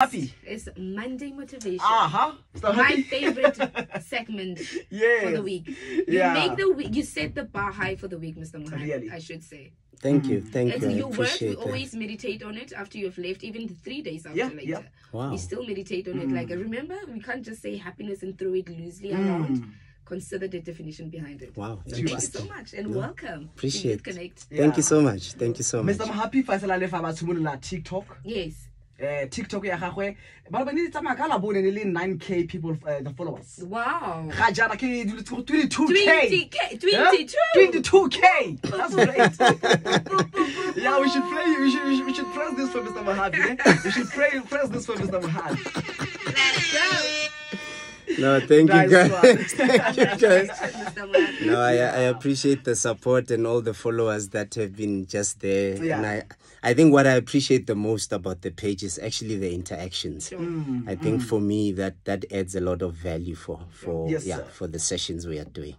Happy. It's Monday motivation. My favorite segment for the week. You make the week. You set the bar high for the week, Mr. Muhammad. Really? I should say. Thank you. Your work, we always meditate on it after you've left, even 3 days after later. Yeah. Wow. We still meditate on it. Like, remember, we can't just say happiness and throw it loosely around. Consider the definition behind it. Wow. Thank you so much and welcome. Appreciate to Connect. Thank you so much. Thank you so much. Mr. Happy Faisal Lefa ba tshimolola TikTok. Yes. TikTok ya gagwe ba ba ni tsama ka la bone le 9k people the followers. Wow. Ga jara ke 22k. 22k. That's great. Yeah, we should press this for Mr. Mahabi. We should press this for Mr. Mahabi. Let's go. No, thank you guys. Thank you guys. No, I appreciate the support and all the followers that have been just there. Yeah. And I think what I appreciate the most about the page is actually the interactions. I think for me that adds a lot of value for the sessions we are doing.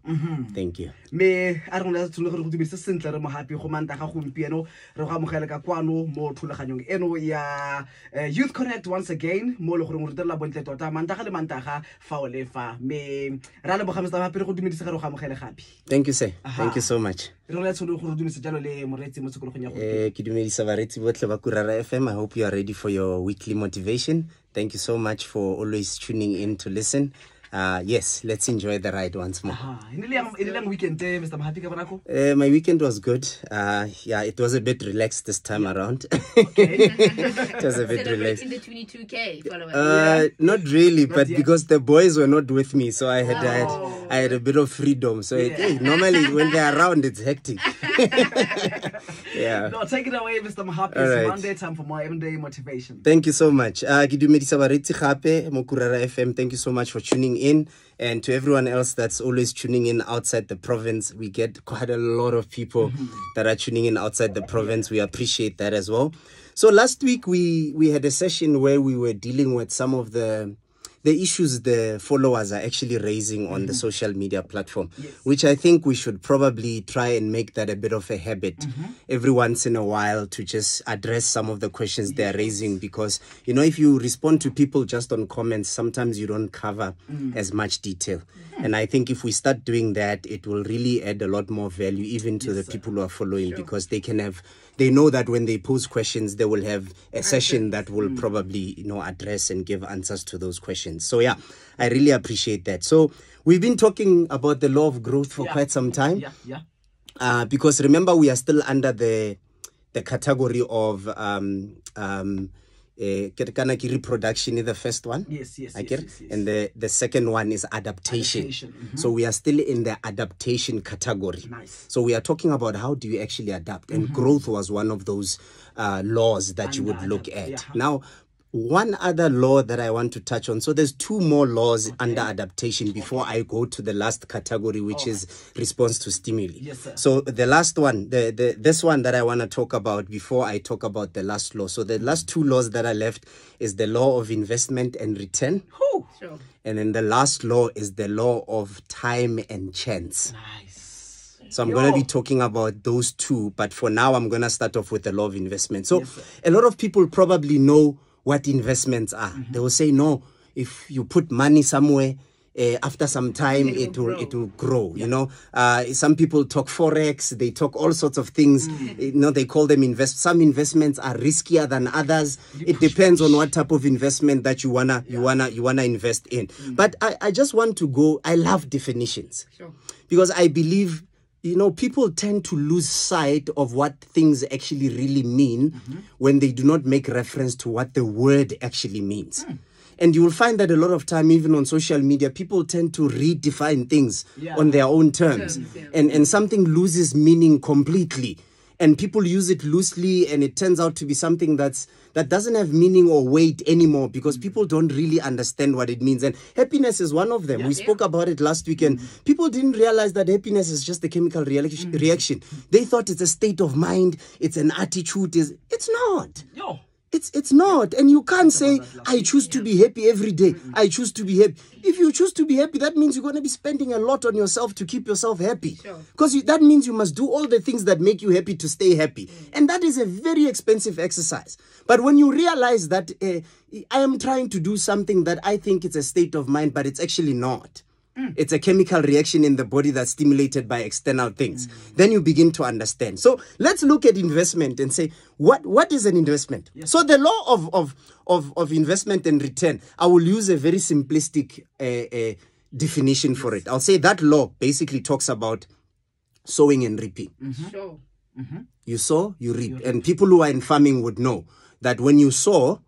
Thank you. Me a rona tsone gore go dumisa sentle re mo happy go manta ga gompieno re go amogela ka kwano mo thulaganyong eno ya Youth Connect once again mo le gore mo rutela bontle tota manta ga le manta ga fa o le fa me ra le boga Mr. Happy re go dumedisa ga re go amogela gapi. Thank you sir. Thank you so much. Re le tsone go dumisa jalo le moretsi mo tsekologong ya go ke dumedisa baretsi botlhe ba Kurara FM. I hope you are ready for your weekly motivation. Thank you so much for always tuning in to listen. Yes, let's enjoy the ride once more. Weekend, Mr. Happy Kabanako? My weekend was good. Yeah, it was a bit relaxed this time around. Okay. It was a bit relaxed. The 22k followers. Not really, but because the boys were not with me, so I had a bit of freedom. So normally when they're around, it's hectic. Yeah. No, take it away, Mr. Happy. It's Monday time for my everyday motivation. Thank you so much. Thank you so much for tuning in, and to everyone else that's always tuning in outside the province. We get quite a lot of people that are tuning in outside the province. We appreciate that as well. So last week we had a session where we were dealing with some of the issues the followers are actually raising on the social media platform, which I think we should probably try and make that a bit of a habit every once in a while to just address some of the questions they're raising, because, you know, if you respond to people just on comments, sometimes you don't cover as much detail. And I think if we start doing that, it will really add a lot more value even to the people who are following, because they know that when they pose questions, they will have a session that will probably, you know, address and give answers to those questions. So yeah, I really appreciate that. So we've been talking about the law of growth for quite some time. Because remember, we are still under the category of reproduction is the first one. Yes. And the second one is adaptation. So we are still in the adaptation category. So we are talking about how do you actually adapt, and growth was one of those laws that you would look at. Now, one other law that I want to touch on. So there's two more laws under adaptation before I go to the last category, which is response to stimuli. Yes, sir. So the last one, this one that I want to talk about before I talk about the last law. So the last two laws that are left is the law of investment and return. Sure. And then the last law is the law of time and chance. Nice. So I'm going to be talking about those two, but for now I'm going to start off with the law of investment. So a lot of people probably know what investments are. They will say, no, if you put money somewhere, after some time it will grow. You know, some people talk forex, they talk all sorts of things. You know, they call them some investments are riskier than others. It depends on what type of investment that you wanna invest in. But I just want to go. I love definitions, because I believe, you know, people tend to lose sight of what things actually really mean when they do not make reference to what the word actually means. And you will find that a lot of time, even on social media, people tend to redefine things on their own terms. And something loses meaning completely. And people use it loosely, and it turns out to be something that doesn't have meaning or weight anymore, because people don't really understand what it means. And happiness is one of them. We spoke about it last week, and people didn't realize that happiness is just a chemical reaction. They thought it's a state of mind, it's an attitude. It's not. It's not. And you can't say, I choose to be happy every day. I choose to be happy. If you choose to be happy, that means you're going to be spending a lot on yourself to keep yourself happy. Because that means you must do all the things that make you happy to stay happy. And that is a very expensive exercise. But when you realize that I am trying to do something that I think it's a state of mind, but it's actually not. It's a chemical reaction in the body that's stimulated by external things. Then you begin to understand. So let's look at investment and say, what is an investment? Yes. So the law of investment and return, I will use a very simplistic definition for it. I'll say that law basically talks about sowing and reaping. Sure. You sow, you reap. And people who are in farming would know that when you sow,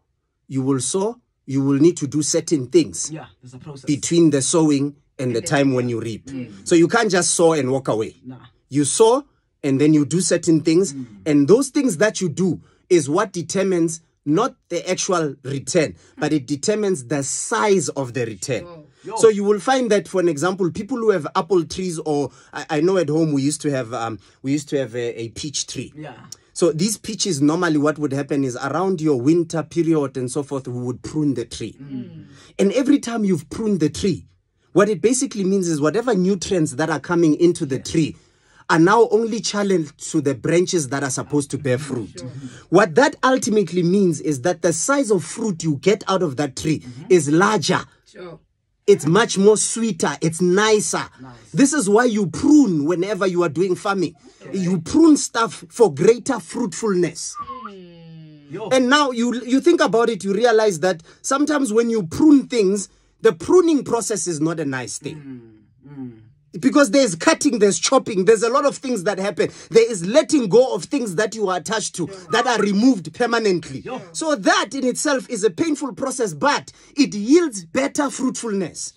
you will need to do certain things. Yeah, there's a process between the sowing and the time when you reap. So you can't just sow and walk away. Nah. You sow and then you do certain things. And those things that you do is what determines not the actual return, but it determines the size of the return. So you will find that, for an example, people who have apple trees, or I know at home we used to have a peach tree. Yeah. So these peaches, normally what would happen is around your winter period and so forth, we would prune the tree. And every time you've pruned the tree, what it basically means is whatever nutrients that are coming into the tree are now only challenged to the branches that are supposed to bear fruit. What that ultimately means is that the size of fruit you get out of that tree is larger. It's much more sweeter. It's nicer. This is why you prune whenever you are doing farming. You prune stuff for greater fruitfulness. And now you think about it, you realize that sometimes when you prune things, the pruning process is not a nice thing. Because there's cutting, there's chopping, there's a lot of things that happen. There is letting go of things that you are attached to that are removed permanently. So that in itself is a painful process, but it yields better fruitfulness.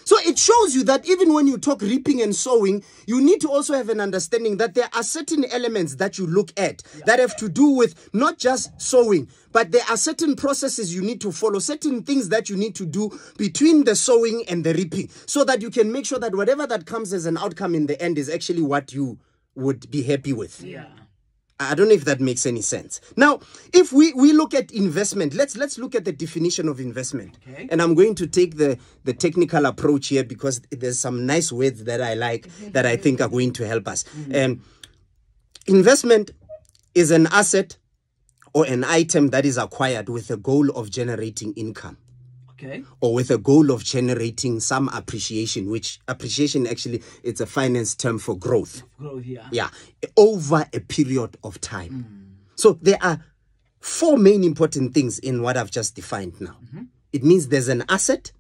So it shows you that even when you talk reaping and sowing, you need to also have an understanding that there are certain elements that you look at that have to do with not just sowing, but there are certain processes you need to follow, certain things that you need to do between the sowing and the reaping, so that you can make sure that whatever that comes as an outcome in the end is actually what you would be happy with. I don't know if that makes any sense. Now, if we look at investment, let's look at the definition of investment. And I'm going to take the technical approach here because there's some nice words that I like that I think are going to help us. Investment is an asset or an item that is acquired with the goal of generating income. Or with a goal of generating some appreciation, which appreciation actually, it's a finance term for growth. Yeah, over a period of time. So there are four main important things in what I've just defined now. It means there's an asset,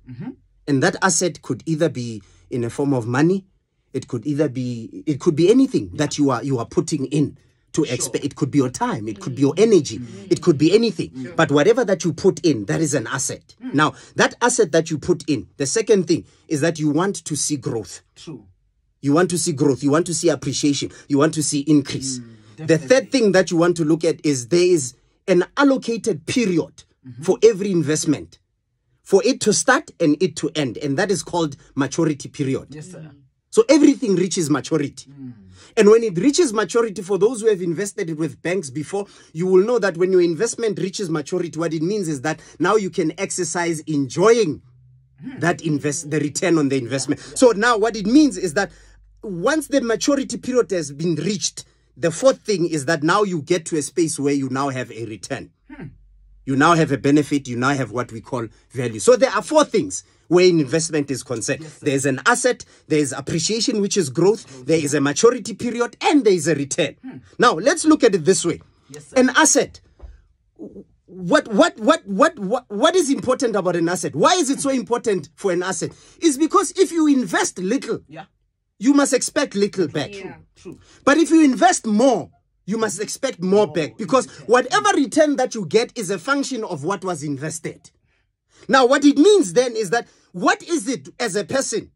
and that asset could either be in a form of money, it could be anything that you are putting in to expect. It could be your time, it could be your energy, it could be anything. But whatever that you put in, that is an asset. Now, that asset that you put in, the second thing is that you want to see growth. You want to see growth, you want to see appreciation, you want to see increase. The third thing that you want to look at is there is an allocated period for every investment, for it to start and it to end, and that is called maturity period. So everything reaches maturity. And when it reaches maturity, for those who have invested it with banks before, you will know that when your investment reaches maturity, what it means is that now you can exercise enjoying the return on the investment. So now what it means is that once the maturity period has been reached, the fourth thing is that now you get to a space where you now have a return. You now have a benefit, you now have what we call value. So there are four things where investment is concerned. There's an asset, there's appreciation, which is growth, there is a maturity period, and there is a return. Now, let's look at it this way. An asset. What is important about an asset? Why is it so important for an asset? It's because if you invest little, you must expect little back. But if you invest more, you must expect more back, because whatever return that you get is a function of what was invested. Now, what it means then is that what is it as a person?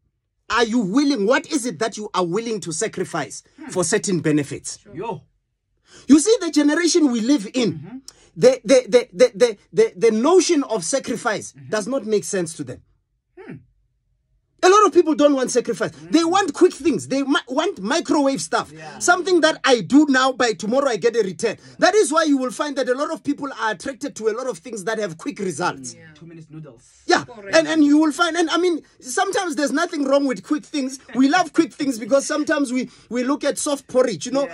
Are you willing? What is it that you are willing to sacrifice for certain benefits? You see, the generation we live in, the notion of sacrifice does not make sense to them. A lot of people don't want sacrifice. They want quick things. They want microwave stuff. Something that I do now, by tomorrow I get a return. That is why you will find that a lot of people are attracted to a lot of things that have quick results. 2 minutes noodles. Yeah, and you will find, and I mean, sometimes there's nothing wrong with quick things. We love quick things because sometimes we look at soft porridge, you know.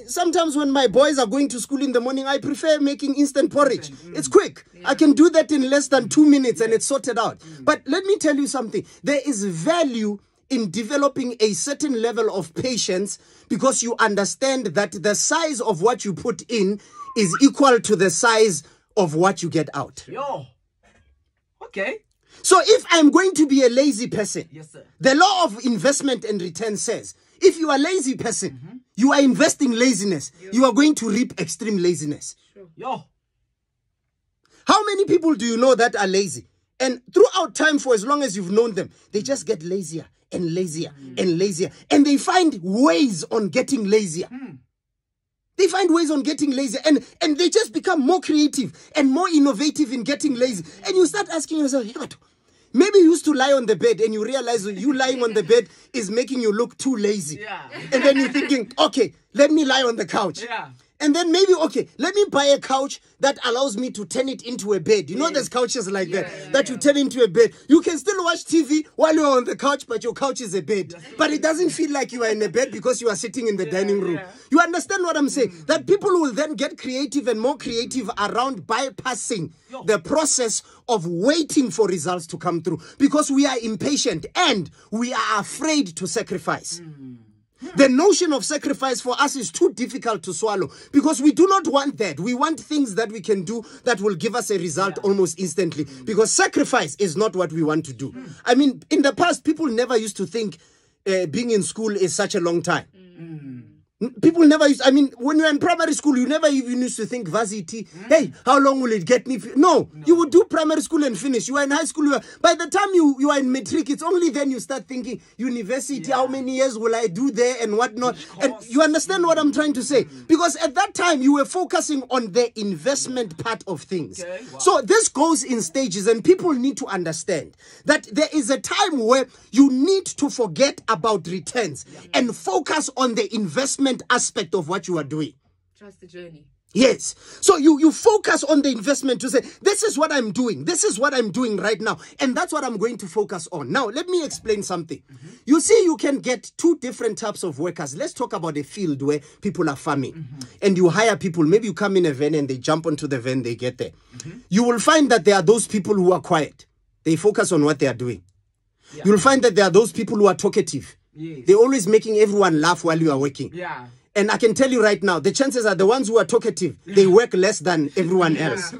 Sometimes when my boys are going to school in the morning, I prefer making instant porridge. It's quick. I can do that in less than 2 minutes and it's sorted out. But let me tell you something. There is value in developing a certain level of patience because you understand that the size of what you put in is equal to the size of what you get out. Yo. Okay. So if I'm going to be a lazy person, Yes, sir. the law of investment and return says, if you are a lazy person, you are investing laziness, you are going to reap extreme laziness. Yo. How many people do you know that are lazy? And throughout time, for as long as you've known them, they just get lazier and lazier and lazier. And they find ways on getting lazier. They find ways on getting lazy, and they just become more creative and more innovative in getting lazy. And you start asking yourself, maybe you used to lie on the bed and you realize that you lying on the bed is making you look too lazy. Yeah. And then you're thinking, okay, let me lie on the couch. Yeah. And then maybe, okay, let me buy a couch that allows me to turn it into a bed. You know, there's couches like that you turn into a bed. You can still watch TV while you're on the couch, but your couch is a bed. But it doesn't feel like you are in a bed because you are sitting in the dining room. You understand what I'm saying? That people will then get creative and more creative around bypassing the process of waiting for results to come through because we are impatient and we are afraid to sacrifice. The notion of sacrifice for us is too difficult to swallow because we do not want that. We want things that we can do that will give us a result almost instantly because sacrifice is not what we want to do. I mean, in the past, people never used to think being in school is such a long time. People never used, I mean, when you're in primary school, you never even used to think varsity, hey, how long will it get me? No, you would do primary school and finish. You are in high school. By the time you are in matric, it's only then you start thinking, university, how many years will I do there and whatnot? And you understand what I'm trying to say? Because at that time, you were focusing on the investment part of things. So this goes in stages, and people need to understand that there is a time where you need to forget about returns and focus on the investment aspect of what you are doing. Trust the journey. Yes. So you focus on the investment to say, this is what I'm doing. This is what I'm doing right now. And that's what I'm going to focus on. Now, let me explain something. You see, you can get two different types of workers. Let's talk about a field where people are farming. And you hire people. Maybe you come in a van and they jump onto the van, they get there. You will find that there are those people who are quiet. They focus on what they are doing. You'll find that there are those people who are talkative. They're always making everyone laugh while you are working. And I can tell you right now, the chances are the ones who are talkative, they work less than everyone else.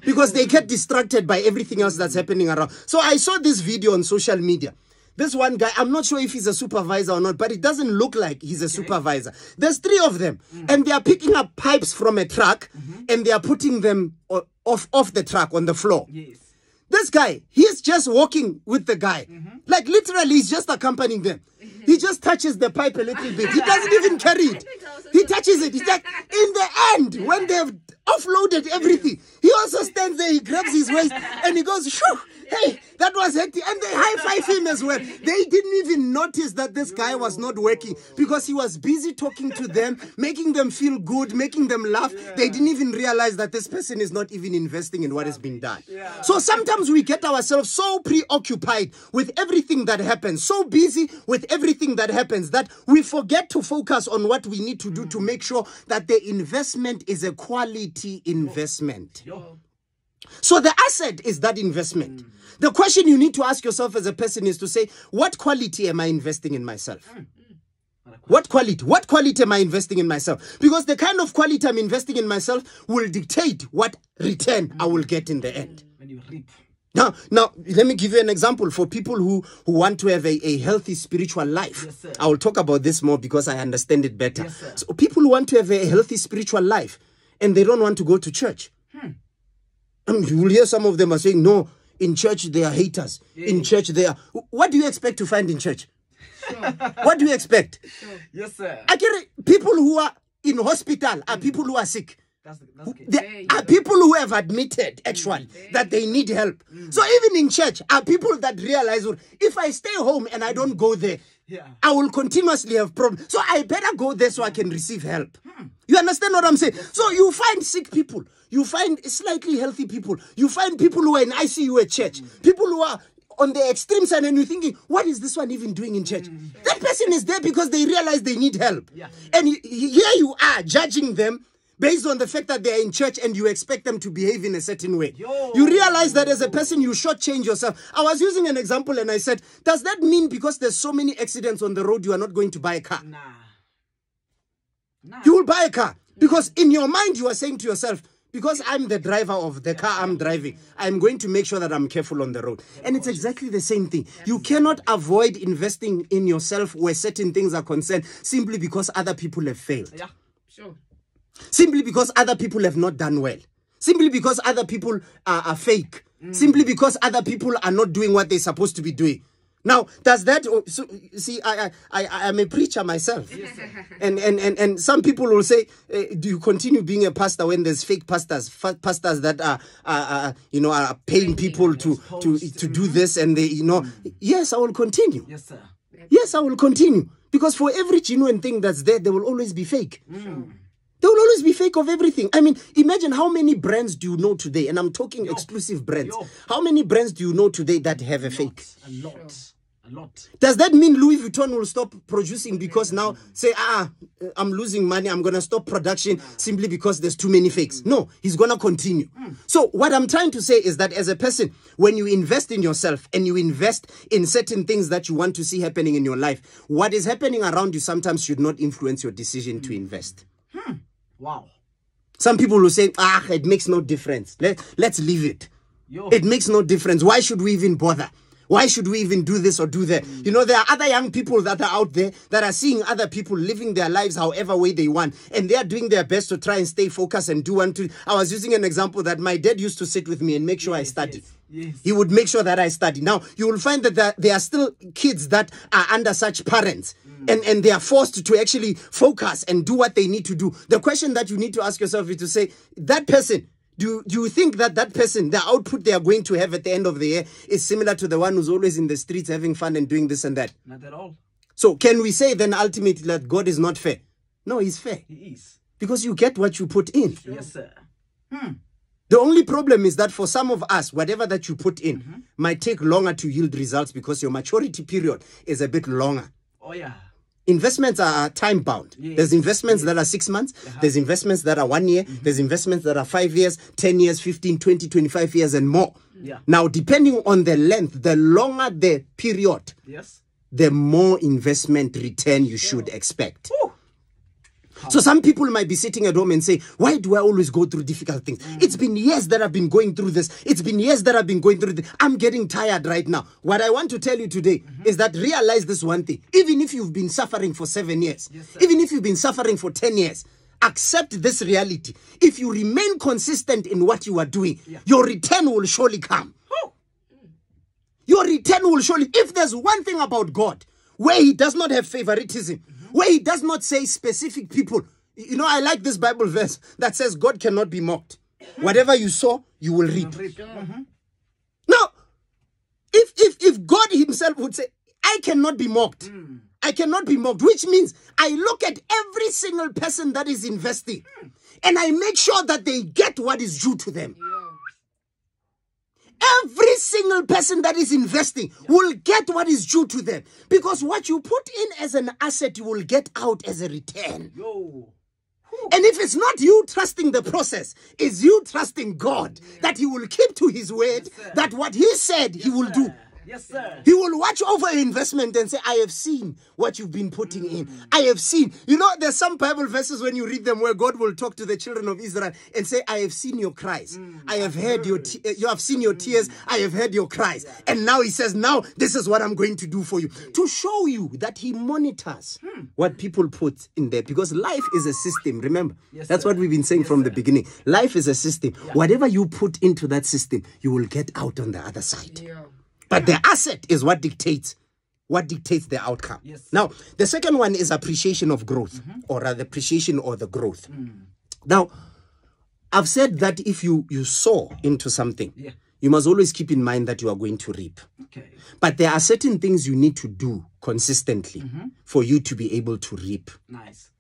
Because they get distracted by everything else that's happening around. So I saw this video on social media. This one guy, I'm not sure if he's a supervisor or not, but it doesn't look like he's a supervisor. There's 3 of them. And they are picking up pipes from a truck and they are putting them off the truck on the floor. This guy, he's just walking with the guy. Like literally, he's just accompanying them. He just touches the pipe a little bit. He doesn't even carry it. He touches it. He's like, in the end, when they've offloaded everything, he also stands there, he grabs his waist, and he goes, shoo, hey, that was hectic. And they high-five him as well. They didn't even notice that this guy was not working because he was busy talking to them, making them feel good, making them laugh. They didn't even realize that this person is not even investing in what is being done. So sometimes we get ourselves so preoccupied with everything that happens, so busy with everything that happens, that we forget to focus on what we need to do to make sure that the investment is a quality investment. So the asset is that investment. The question you need to ask yourself as a person is to say, what quality am I investing in myself? What quality am I investing in myself? Because the kind of quality I'm investing in myself will dictate what return I will get in the end. When you reap. Now, let me give you an example for people who want to have a healthy spiritual life. Yes, sir. I will talk about this more because I understand it better. Yes, sir. So people who want to have a healthy spiritual life and they don't want to go to church. You will hear some of them are saying, no, in church they are haters. In church they are... What do you expect to find in church? What do you expect? Yes, sir. People who are in hospital are people who are sick. That's key. There are people who have admitted actually that they need help. So even in church, are people that realize, well, if I stay home and I don't go there, I will continuously have problems. So I better go there so I can receive help. You understand what I'm saying? So you find sick people. You find slightly healthy people. You find people who are in ICU at church. People who are on the extreme side, and you're thinking, what is this one even doing in church? That person is there because they realize they need help. And here you are judging them based on the fact that they are in church and you expect them to behave in a certain way. You realize that as a person, you shortchange yourself. I was using an example and I said, does that mean because there's so many accidents on the road, you are not going to buy a car? Nah. You will buy a car. Because in your mind, you are saying to yourself, because I'm the driver of the car I'm driving, I'm going to make sure that I'm careful on the road. And it's exactly the same thing. You cannot avoid investing in yourself where certain things are concerned simply because other people have failed. Yeah, Sure. Simply because other people have not done well. Simply because other people are fake. Simply because other people are not doing what they're supposed to be doing. Now, does that... So, see, I'm a preacher myself. Yes, and some people will say, do you continue being a pastor when there's fake pastors? Pastors that are paying people to do this and they, Yes, I will continue. Yes, sir. Yes, I will continue. Because for every genuine thing that's there will always be fake. There will always be fake of everything. I mean, imagine how many brands do you know today? And I'm talking exclusive brands. How many brands do you know today that have a fake? A lot. A lot. Does that mean Louis Vuitton will stop producing because now say, I'm losing money, I'm going to stop production simply because there's too many fakes? No, he's going to continue. So what I'm trying to say is that as a person, when you invest in yourself and you invest in certain things that you want to see happening in your life, what is happening around you sometimes should not influence your decision to invest. Wow. Some people will say, it makes no difference. Let's leave it. It makes no difference. Why should we even bother? Why should we even do this or do that? There are other young people that are out there that are seeing other people living their lives however way they want. And they are doing their best to try and stay focused and do one to... I was using an example that my dad used to sit with me and make sure I study. Yes. He would make sure that I study. Now, you will find that there are still kids that are under such parents. And they are forced to actually focus and do what they need to do. The question that you need to ask yourself is to say, that person... Do you think that person, the output they are going to have at the end of the year is similar to the one who's always in the streets having fun and doing this and that? Not at all. So can we say then ultimately that God is not fair? No, he's fair. He is. Because you get what you put in. Yes, sir. The only problem is that for some of us, whatever that you put in might take longer to yield results because your maturity period is a bit longer. Oh, yeah. Investments are time bound. There's investments that are 6 months. There's investments that are 1 year. There's investments that are 5 years, 10 years, 15, 20, 25 years and more. Now, depending on the length, the longer the period, the more investment return you should expect. So some people might be sitting at home and say, why do I always go through difficult things? It's been years that I've been going through this. It's been years that I've been going through this. I'm getting tired right now. What I want to tell you today is that realize this one thing. Even if you've been suffering for 7 years, even if you've been suffering for 10 years, accept this reality. If you remain consistent in what you are doing, your return will surely come. Your return will surely... If there's one thing about God, where he does not have favoritism, where he does not say specific people. I like this Bible verse that says God cannot be mocked. Whatever you sow, you will reap. Now, if God himself would say, I cannot be mocked. I cannot be mocked, which means I look at every single person that is investing and I make sure that they get what is due to them. Every single person that is investing will get what is due to them. Because what you put in as an asset, you will get out as a return. And if it's not you trusting the process, it's you trusting God that he will keep to his word, that what he said he will do. Yes, sir. He will watch over your investment and say, I have seen what you've been putting in. I have seen. There's some Bible verses when you read them where God will talk to the children of Israel and say, I have seen your cries. I have heard you have seen your tears. I have heard your cries. And now he says, now this is what I'm going to do for you. To show you that he monitors what people put in there. Because life is a system. Remember, that's what we've been saying from the beginning. Life is a system. Whatever you put into that system, you will get out on the other side. But the asset is what dictates the outcome. Now, the second one is appreciation of growth, or rather appreciation or the growth. Now, I've said that if you sow into something, Yeah. you must always keep in mind that you are going to reap. Okay. But there are certain things you need to do consistently for you to be able to reap. Nice.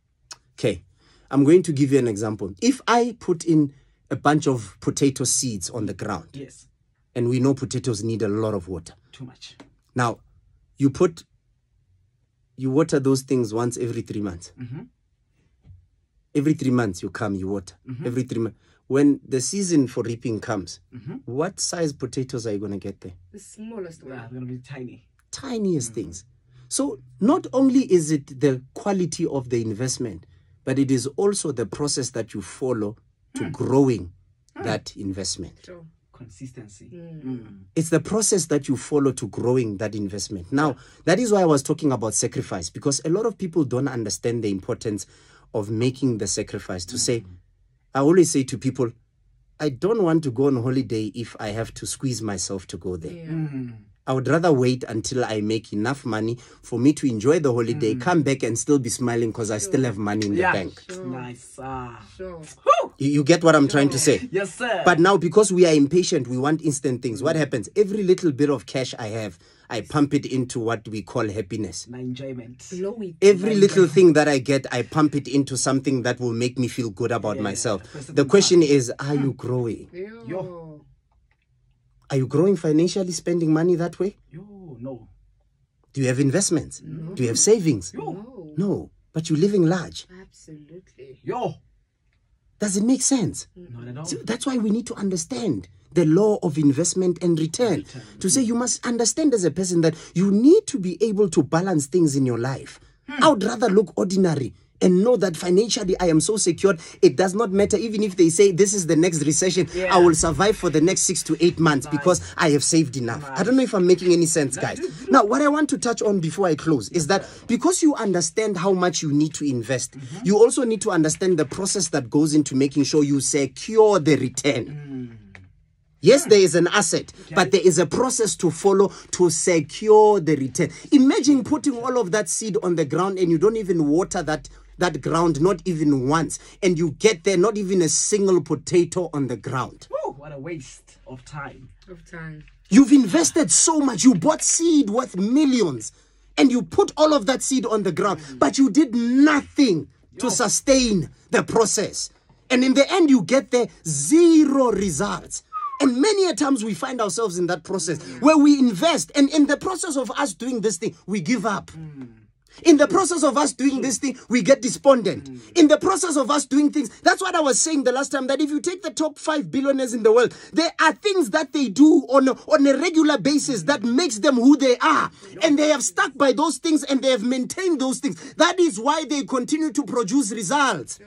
Okay, I'm going to give you an example. If I put in a bunch of potato seeds on the ground, Yes. and we know potatoes need a lot of water. Too much. Now, you water those things once every 3 months. Every 3 months you come, you water. Every 3 months. When the season for reaping comes, what size potatoes are you going to get there? The smallest one. Yeah, they're gonna be tiny. Tiniest things. So not only is it the quality of the investment, but it is also the process that you follow to growing that investment. Sure. Consistency. It's the process that you follow to growing that investment. Now, that is why I was talking about sacrifice, because a lot of people don't understand the importance of making the sacrifice. To say, I always say to people, I don't want to go on holiday if I have to squeeze myself to go there. I would rather wait until I make enough money for me to enjoy the holiday, come back and still be smiling because I still have money in the bank. Sure. Nice. Sure. You get what I'm trying to say? Yes, sir. But now, because we are impatient, we want instant things. What happens? Every little bit of cash I have, I pump it into what we call happiness. my enjoyment. Blow it. Every little thing that I get, I pump it into something that will make me feel good about myself. The question is, are you growing? Yo. Are you growing financially, spending money that way? Yo, no. Do you have investments? Do you have savings? No. No. But you're living large. Absolutely. Yo. Does it make sense? Not at all. So that's why we need to understand the law of investment and return. To say, you must understand as a person that you need to be able to balance things in your life. I would rather look ordinary and know that financially I am so secured. It does not matter. Even if they say this is the next recession, I will survive for the next 6 to 8 months because I have saved enough. I don't know if I'm making any sense, guys. Now, what I want to touch on before I close is that because you understand how much you need to invest, you also need to understand the process that goes into making sure you secure the return. Yes, there is an asset, but there is a process to follow to secure the return. Imagine putting all of that seed on the ground and you don't even water that ground, not even once. And you get there, not even a single potato on the ground. Woo, what a waste of time. Of time. You've invested so much. You bought seed worth millions. And you put all of that seed on the ground. But you did nothing to sustain the process. And in the end, you get there, 0 results. And many a times we find ourselves in that process where we invest. And in the process of us doing this thing, we give up. In the process of us doing this thing, we get despondent. In the process of us doing things, that's what I was saying the last time, that if you take the top 5 billionaires in the world, there are things that they do on a regular basis that makes them who they are. And they have stuck by those things and they have maintained those things. That is why they continue to produce results.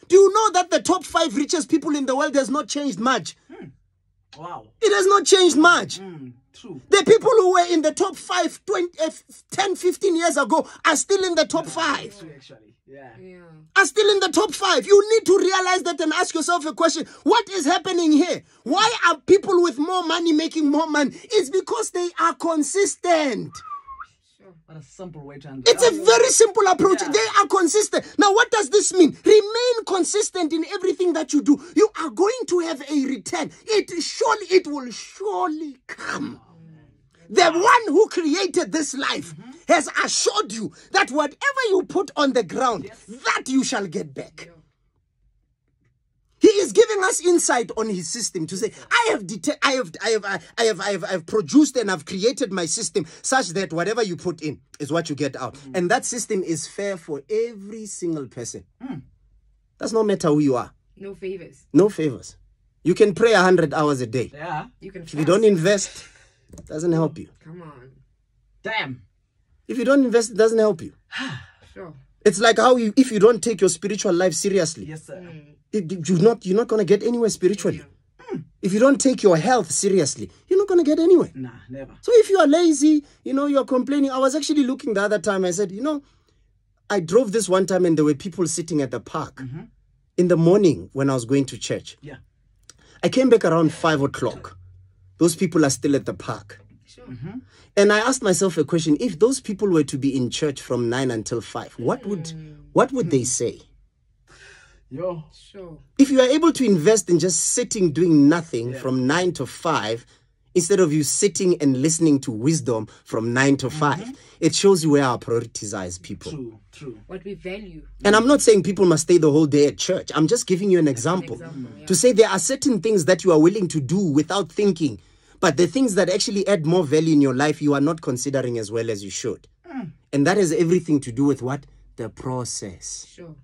Do you know that the top 5 richest people in the world has not changed much? Wow. It has not changed much. True. The people who were in the top 5 10, 15 years ago are still in the top 5. True, actually. Yeah. Are still in the top 5. You need to realize that and ask yourself a question. What is happening here? Why are people with more money making more money? It's because they are consistent. What a simple way to understand. It's a very simple approach. They are consistent. Now, what does this mean? Remain consistent in everything that you do. You are going to have a return. It will surely come. The one who created this life has assured you that whatever you put on the ground, that you shall get back. He is giving us insight on his system to say, I have produced and I've created my system such that whatever you put in is what you get out. And that system is fair for every single person. Does not matter who you are. No favors. No favors. You can pray 100 hours a day. Yeah. You can If you don't invest, it doesn't help you. Come on. Damn. If you don't invest, it doesn't help you. Sure. It's like how if you don't take your spiritual life seriously, Yes, sir. you're not going to get anywhere spiritually. If you don't take your health seriously, you're not going to get anywhere. Nah, never. So if you are lazy, you're complaining. I was actually looking the other time. I said, I drove this one time and there were people sitting at the park in the morning when I was going to church. Yeah. I came back around 5 o'clock. Those people are still at the park. Sure. And I asked myself a question. If those people were to be in church from 9 until 5, what would they say? Yo. Sure. If you are able to invest in just sitting doing nothing from 9 to 5, instead of you sitting and listening to wisdom from 9 to 5, it shows you where our priorities are as people. True. What we value. And I'm not saying people must stay the whole day at church. I'm just giving you an example. To say there are certain things that you are willing to do without thinking, but the things that actually add more value in your life, you are not considering as well as you should. And that has everything to do with what? The process. Sure.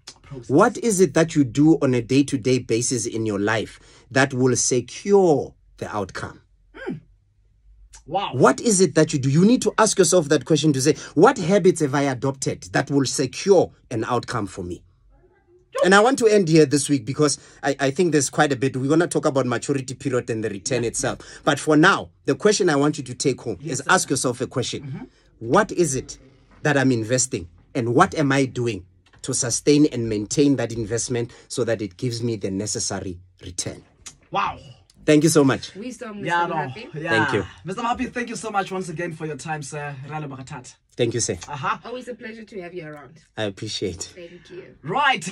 What is it that you do on a day-to-day basis in your life that will secure the outcome? Wow. What is it that you do? You need to ask yourself that question to say, what habits have I adopted that will secure an outcome for me? And I want to end here this week because I think there's quite a bit. We're going to talk about maturity period and the return itself. But for now, the question I want you to take home is ask yourself a question. What is it that I'm investing? And what am I doing to sustain and maintain that investment so that it gives me the necessary return? Wow. Thank you so much. Wisdom, Mr. Yeah, no. Happy. Yeah. Thank you. Mr. Happy, thank you so much once again for your time, sir. Thank you, sir. Always a pleasure to have you around. I appreciate. Thank you. Right.